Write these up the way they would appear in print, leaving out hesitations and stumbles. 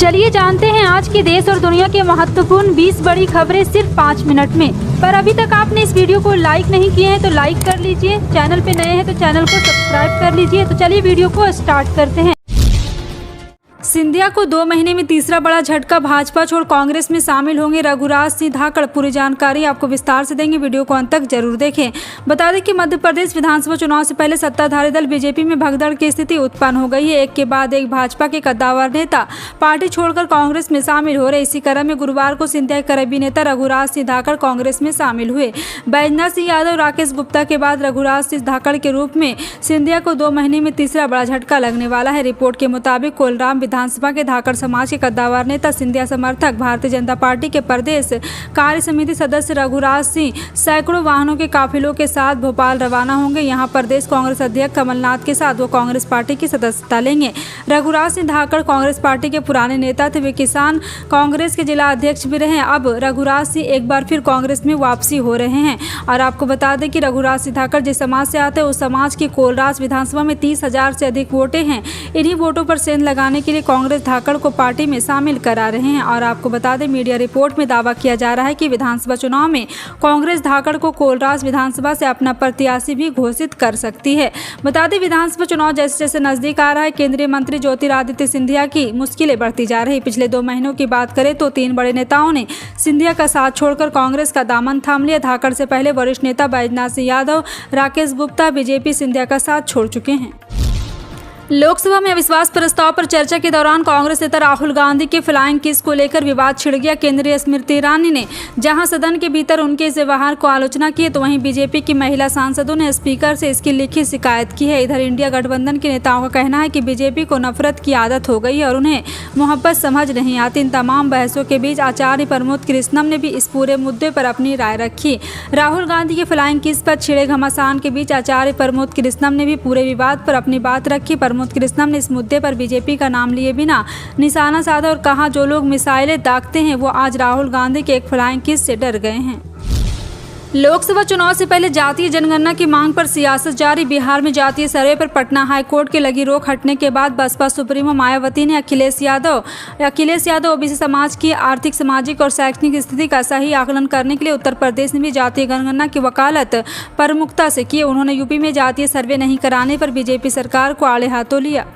चलिए जानते हैं आज के देश और दुनिया के महत्वपूर्ण 20 बड़ी खबरें सिर्फ 5 मिनट में। पर अभी तक आपने इस वीडियो को लाइक नहीं किए हैं तो लाइक कर लीजिए, चैनल पे नए हैं तो चैनल को सब्सक्राइब कर लीजिए। तो चलिए वीडियो को स्टार्ट करते हैं। सिंधिया को 2 महीने में तीसरा बड़ा झटका, भाजपा छोड़ कांग्रेस में शामिल होंगे रघुराज सिंह धाकड़। पूरी जानकारी आपको विस्तार से देंगे, वीडियो को अंत तक जरूर देखें। बता दें कि मध्य प्रदेश विधानसभा चुनाव से पहले सत्ताधारी दल बीजेपी में भगदड़ की स्थिति उत्पन्न हो गई है। एक के बाद एक भाजपा के कद्दावर नेता पार्टी छोड़कर कांग्रेस में शामिल हो रहे। इसी क्रम में गुरुवार को सिंधिया के करीबी नेता रघुराज सिंह धाकड़ कांग्रेस में शामिल हुए। बैजनाथ सिंह यादव, राकेश गुप्ता के बाद रघुराज सिंह धाकड़ के रूप में सिंधिया को 2 महीने में तीसरा बड़ा झटका लगने वाला है। रिपोर्ट के मुताबिक कोलराम विधानसभा के धाकड़ समाज के कद्दावर नेता, सिंधिया समर्थक, भारतीय जनता पार्टी के प्रदेश कार्य समिति सदस्य रघुराज सिंह सैकड़ों वाहनों के काफिलों के साथ भोपाल रवाना होंगे। यहां प्रदेश कांग्रेस अध्यक्ष कमलनाथ के साथ वो कांग्रेस पार्टी की सदस्यता लेंगे। रघुराज सिंह धाकड़ कांग्रेस पार्टी के पुराने नेता थे। वे किसान कांग्रेस के जिला अध्यक्ष भी रहे। अब रघुराज सिंह एक बार फिर कांग्रेस में वापसी हो रहे हैं। और आपको बता दें कि रघुराज सिंह धाकड़ जिस समाज से आते हैं उस समाज की कोलराज विधानसभा में 30,000 से अधिक वोटें हैं। इन्हीं वोटों पर सेंध लगाने के लिए कांग्रेस धाकड़ को पार्टी में शामिल करा रहे हैं। और आपको बता दें, मीडिया रिपोर्ट में दावा किया जा रहा है कि विधानसभा चुनाव में कांग्रेस धाकड़ को कोलराज विधानसभा से अपना प्रत्याशी भी घोषित कर सकती है। बता दें, विधानसभा चुनाव जैसे जैसे नजदीक आ रहा है, केंद्रीय मंत्री ज्योतिरादित्य सिंधिया की मुश्किलें बढ़ती जा रही। पिछले 2 महीनों की बात करें तो 3 बड़े नेताओं ने सिंधिया का साथ छोड़कर कांग्रेस का दामन थाम लिया। धाकड़ से पहले वरिष्ठ नेता बैजनाथ सिंह यादव, राकेश गुप्ता बीजेपी सिंधिया का साथ छोड़ चुके हैं। लोकसभा में अविश्वास प्रस्ताव पर चर्चा के दौरान कांग्रेस नेता राहुल गांधी के फ्लाइंग किस को लेकर विवाद छिड़ गया। केंद्रीय स्मृति ईरानी ने जहां सदन के भीतर उनके इस व्यवहार को आलोचना की, तो वहीं बीजेपी की महिला सांसदों ने स्पीकर से इसकी लिखित शिकायत की है। इधर इंडिया गठबंधन के नेताओं का कहना है कि बीजेपी को नफरत की आदत हो गई है और उन्हें मोहब्बत समझ नहीं आती। इन तमाम बहसों के बीच आचार्य प्रमोद कृष्णम ने भी इस पूरे मुद्दे पर अपनी राय रखी। राहुल गांधी के फ्लाइंग किस पर छिड़े घमासान के बीच आचार्य प्रमोद कृष्णम ने भी पूरे विवाद पर अपनी बात रखी। प्रमोद कृष्णम ने इस मुद्दे पर बीजेपी का नाम लिए बिना निशाना साधा और कहा, जो लोग मिसाइलें दागते हैं वो आज राहुल गांधी के एक फ्लाइंग किस से डर गए हैं। लोकसभा चुनाव से पहले जातीय जनगणना की मांग पर सियासत जारी। बिहार में जातीय सर्वे पर पटना हाईकोर्ट की लगी रोक हटने के बाद बसपा सुप्रीमो मायावती ने अखिलेश यादव ओबीसी समाज की आर्थिक, सामाजिक और शैक्षणिक स्थिति का सही आकलन करने के लिए उत्तर प्रदेश में भी जातीय जनगणना की वकालत प्रमुखता से की। उन्होंने यूपी में जातीय सर्वे नहीं कराने पर बीजेपी सरकार को आड़े हाथों लिया।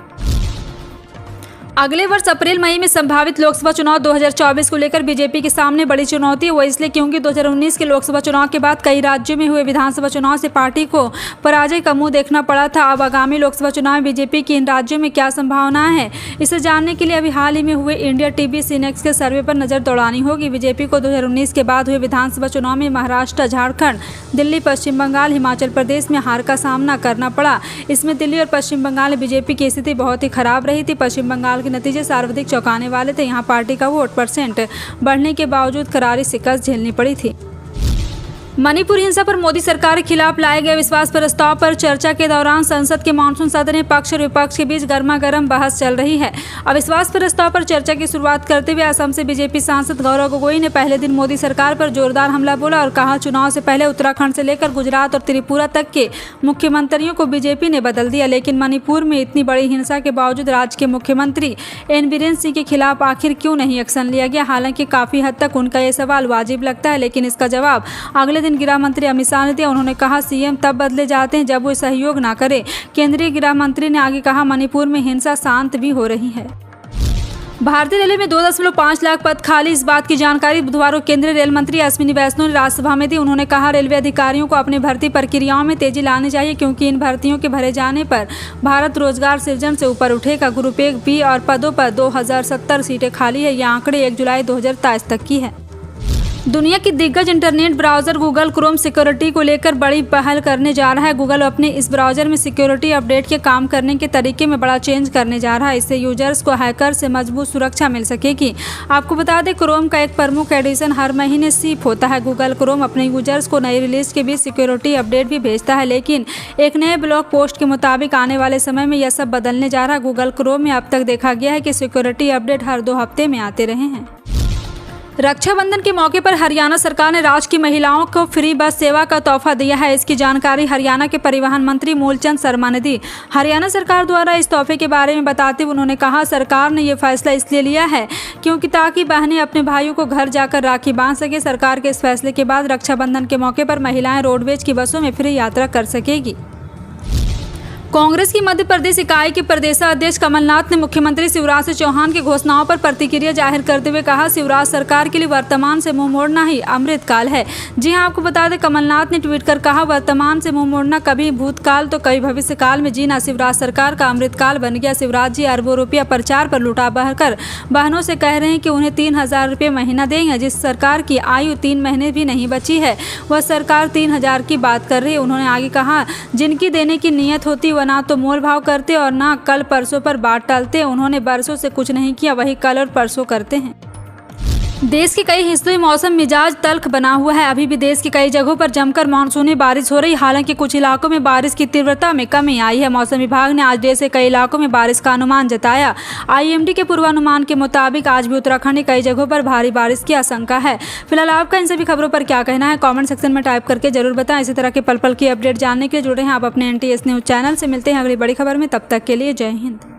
अगले वर्ष अप्रैल मई में संभावित लोकसभा चुनाव 2024 को लेकर बीजेपी के सामने बड़ी चुनौती है। वो इसलिए क्योंकि 2019 के लोकसभा चुनाव के बाद कई राज्यों में हुए विधानसभा चुनाव से पार्टी को पराजय का मुंह देखना पड़ा था। अब आगामी लोकसभा चुनाव में बीजेपी की इन राज्यों में क्या संभावनाएं हैं, इसे जानने के लिए अभी हाल ही में हुए इंडिया टीवी सिनेक्स के सर्वे पर नजर दौड़ानी होगी। बीजेपी को 2019 के बाद हुए विधानसभा चुनाव में महाराष्ट्र, झारखंड, दिल्ली, पश्चिम बंगाल, हिमाचल प्रदेश में हार का सामना करना पड़ा। इसमें दिल्ली और पश्चिम बंगाल में बीजेपी की स्थिति बहुत ही खराब रही थी। पश्चिम बंगाल के नतीजे सर्वाधिक चौंकाने वाले थे। यहाँ पार्टी का वोट परसेंट बढ़ने के बावजूद करारी शिकस्त झेलनी पड़ी थी। मणिपुर हिंसा पर मोदी सरकार के खिलाफ लाए गए विश्वास प्रस्ताव पर चर्चा के दौरान संसद के मानसून सत्र में पक्ष और विपक्ष के बीच गर्मागर्म बहस चल रही है। अविश्वास प्रस्ताव पर चर्चा की शुरुआत करते हुए असम से बीजेपी सांसद गौरव गोगोई ने पहले दिन मोदी सरकार पर जोरदार हमला बोला और कहा, चुनाव से पहले उत्तराखंड से लेकर गुजरात और त्रिपुरा तक के मुख्यमंत्रियों को बीजेपी ने बदल दिया। लेकिन मणिपुर में इतनी बड़ी हिंसा के बावजूद राज्य के मुख्यमंत्री एन बीरेन सिंह के खिलाफ आखिर क्यों नहीं एक्शन लिया गया। हालांकि काफी हद तक उनका ये सवाल वाजिब लगता है, लेकिन इसका जवाब अगले गृह मंत्री अमित शाह ने दिया। उन्होंने कहा, सीएम तब बदले जाते हैं जब वो सहयोग ना करे। केंद्रीय गृह मंत्री ने आगे कहा, मणिपुर में हिंसा शांत भी हो रही है। भारतीय रेलवे में 2.5 लाख पद खाली। इस बात की जानकारी बुधवार को केंद्रीय रेल मंत्री अश्विनी वैष्णव ने राज्यसभा में दी। उन्होंने कहा, रेलवे अधिकारियों को अपनी भर्ती प्रक्रियाओं में तेजी लानी चाहिए, क्योंकि इन भर्तियों के भरे जाने पर भारत रोजगार सृजन से ऊपर उठेगा। ग्रुप 1B और पदों पर 2070 सीटें खाली है। ये आंकड़े 1 जुलाई 2023 तक की है। दुनिया की दिग्गज internet browser Google Chrome security को लेकर बड़ी पहल करने जा रहा है। गूगल अपने इस ब्राउजर में सिक्योरिटी अपडेट के काम करने के तरीके में बड़ा चेंज करने जा रहा है। इससे यूजर्स को हैकर से मजबूत सुरक्षा मिल सकेगी। आपको बता दें, क्रोम का एक प्रमुख एडिशन हर महीने शिप होता है। गूगल क्रोम अपने यूजर्स को नई रिलीज के बीच सिक्योरिटी अपडेट भी भेजता है, लेकिन एक नए ब्लॉग पोस्ट के मुताबिक आने वाले समय में यह सब बदलने जा रहा है। गूगल क्रोम में अब तक देखा गया है कि सिक्योरिटी अपडेट हर 2 हफ्ते में आते रहे हैं। रक्षाबंधन के मौके पर हरियाणा सरकार ने राज्य की महिलाओं को फ्री बस सेवा का तोहफा दिया है। इसकी जानकारी हरियाणा के परिवहन मंत्री मूलचंद शर्मा ने दी। हरियाणा सरकार द्वारा इस तोहफे के बारे में बताते हुए उन्होंने कहा, सरकार ने ये फैसला इसलिए लिया है क्योंकि ताकि बहनें अपने भाइयों को घर जाकर राखी बांध सके। सरकार के इस फैसले के बाद रक्षाबंधन के मौके पर महिलाएं रोडवेज की बसों में फ्री यात्रा कर सकेगी। कांग्रेस की मध्य प्रदेश इकाई के प्रदेशाध्यक्ष कमलनाथ ने मुख्यमंत्री शिवराज सिंह चौहान की घोषणाओं पर प्रतिक्रिया जाहिर करते हुए कहा, शिवराज सरकार के लिए वर्तमान से मुंह मोड़ना ही अमृतकाल है। जी हां, आपको बता दें, कमलनाथ ने ट्वीट कर कहा, वर्तमान से मुंह मोड़ना कभी भूतकाल तो कभी भविष्यकाल में जीना शिवराज सरकार का अमृतकाल बन गया। शिवराज जी अरबों रुपया प्रचार पर लुटा बहकर बहनों से कह रहे हैं कि उन्हें 3000 रुपये महीना देंगे। जिस सरकार की आयु 3 महीने भी नहीं बची है, वह सरकार 3000 की बात कर रही है। उन्होंने आगे कहा, जिनकी देने की नीयत होती वह ना तो मोल भाव करते और ना कल परसों पर बात टालते। उन्होंने बरसों से कुछ नहीं किया, वही कल और परसों करते हैं। देश के कई हिस्सों में मौसम मिजाज तल्ख बना हुआ है। अभी भी देश की कई जगहों पर जमकर मानसूनी बारिश हो रही। हालांकि कुछ इलाकों में बारिश की तीव्रता में कमी आई है। मौसम विभाग ने आज देश के कई इलाकों में बारिश का अनुमान जताया। IMD के पूर्वानुमान के मुताबिक आज भी उत्तराखंड के कई जगहों पर भारी बारिश की आशंका है। फिलहाल आपका इन सभी खबरों पर क्या कहना है, कॉमेंट सेक्शन में टाइप करके जरूर बताएं। इसी तरह के पल पल की अपडेट जानने के लिए जुड़े हैं आप अपने NTS न्यूज चैनल से। मिलते हैं अगली बड़ी खबर में, तब तक के लिए जय हिंद।